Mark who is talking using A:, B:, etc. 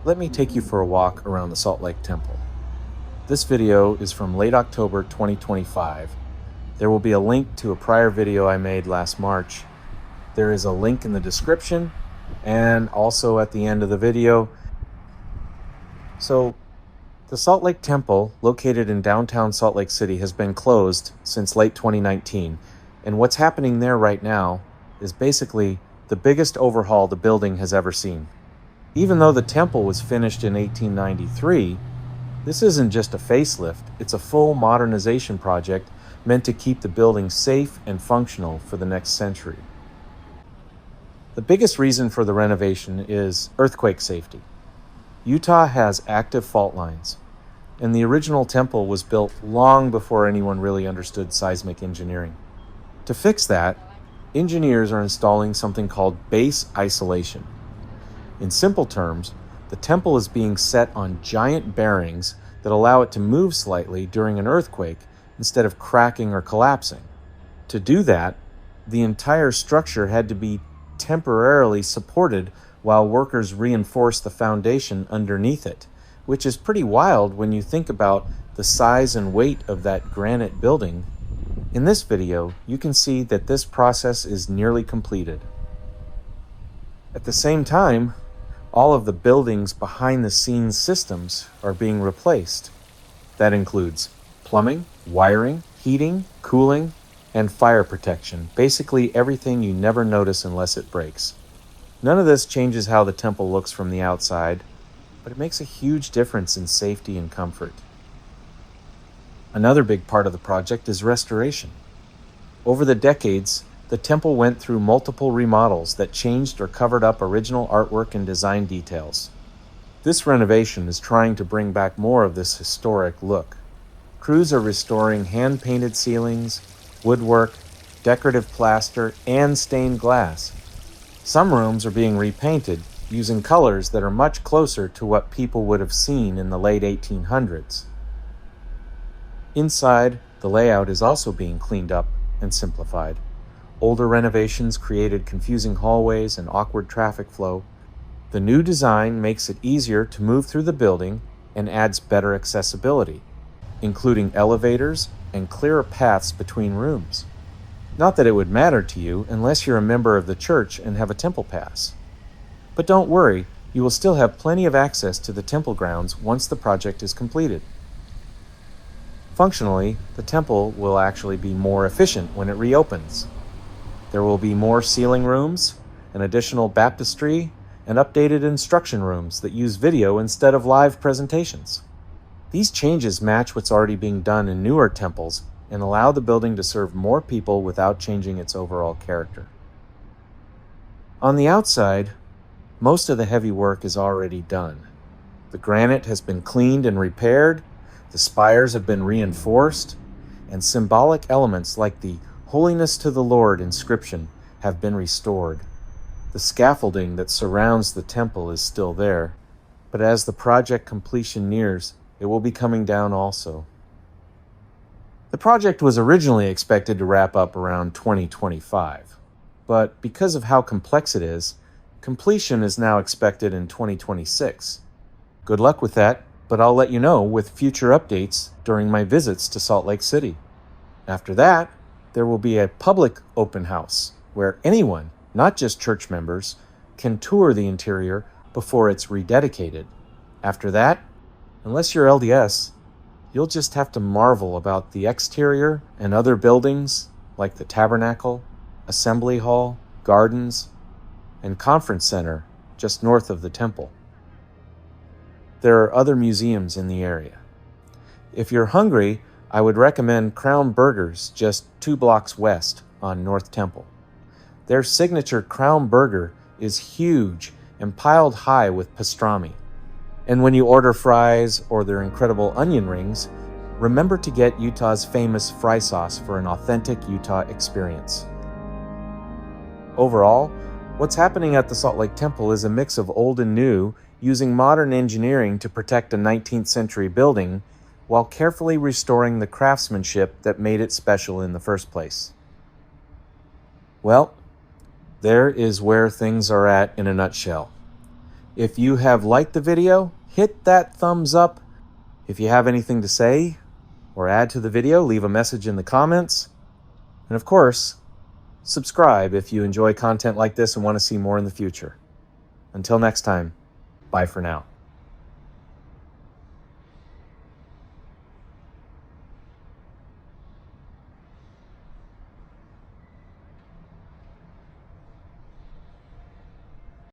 A: let me take you for a walk around the Salt Lake Temple. This video is from late October 2025. There will be a link to a prior video I made last March. There is a link in the description and also at the end of the video. So, the Salt Lake Temple, located in downtown Salt Lake City, has been closed since late 2019. And what's happening there right now is basically the biggest overhaul the building has ever seen. Even though the temple was finished in 1893, this isn't just a facelift, it's a full modernization project meant to keep the building safe and functional for the next century. The biggest reason for the renovation is earthquake safety. Utah has active fault lines, and the original temple was built long before anyone really understood seismic engineering. To fix that, engineers are installing something called base isolation. In simple terms, the temple is being set on giant bearings that allow it to move slightly during an earthquake instead of cracking or collapsing. To do that, the entire structure had to be temporarily supported while workers reinforced the foundation underneath it, which is pretty wild when you think about the size and weight of that granite building. In this video, you can see that this process is nearly completed. At the same time, all of the building's behind-the-scenes systems are being replaced. That includes plumbing, wiring, heating, cooling, and fire protection. Basically everything you never notice unless it breaks. None of this changes how the temple looks from the outside, but it makes a huge difference in safety and comfort. Another big part of the project is restoration. Over the decades, the temple went through multiple remodels that changed or covered up original artwork and design details. This renovation is trying to bring back more of this historic look. Crews are restoring hand-painted ceilings, woodwork, decorative plaster, and stained glass. Some rooms are being repainted using colors that are much closer to what people would have seen in the late 1800s. Inside, the layout is also being cleaned up and simplified. Older renovations created confusing hallways and awkward traffic flow. The new design makes it easier to move through the building and adds better accessibility, including elevators and clearer paths between rooms. Not that it would matter to you unless you're a member of the church and have a temple pass. But don't worry, you will still have plenty of access to the temple grounds once the project is completed. Functionally, the temple will actually be more efficient when it reopens. There will be more ceiling rooms, an additional baptistry, and updated instruction rooms that use video instead of live presentations. These changes match what's already being done in newer temples and allow the building to serve more people without changing its overall character. On the outside, most of the heavy work is already done. The granite has been cleaned and repaired, the spires have been reinforced, and symbolic elements like the "Holiness to the Lord" inscription have been restored. The scaffolding that surrounds the temple is still there, but as the project completion nears, it will be coming down also. The project was originally expected to wrap up around 2025, but because of how complex it is, completion is now expected in 2026. Good luck with that, but I'll let you know with future updates during my visits to Salt Lake City. After that, there will be a public open house where anyone, not just church members, can tour the interior before it's rededicated. After that, unless you're LDS, you'll just have to marvel about the exterior and other buildings like the tabernacle, assembly hall, gardens, and conference center just north of the temple. There are other museums in the area. If you're hungry, I would recommend Crown Burgers just 2 blocks west on North Temple. Their signature Crown Burger is huge and piled high with pastrami. And when you order fries or their incredible onion rings, remember to get Utah's famous fry sauce for an authentic Utah experience. Overall, what's happening at the Salt Lake Temple is a mix of old and new, using modern engineering to protect a 19th century building while carefully restoring the craftsmanship that made it special in the first place. Well, there is where things are at in a nutshell. If you have liked the video, hit that thumbs up. If you have anything to say or add to the video, leave a message in the comments. And of course, subscribe if you enjoy content like this and want to see more in the future. Until next time, bye for now.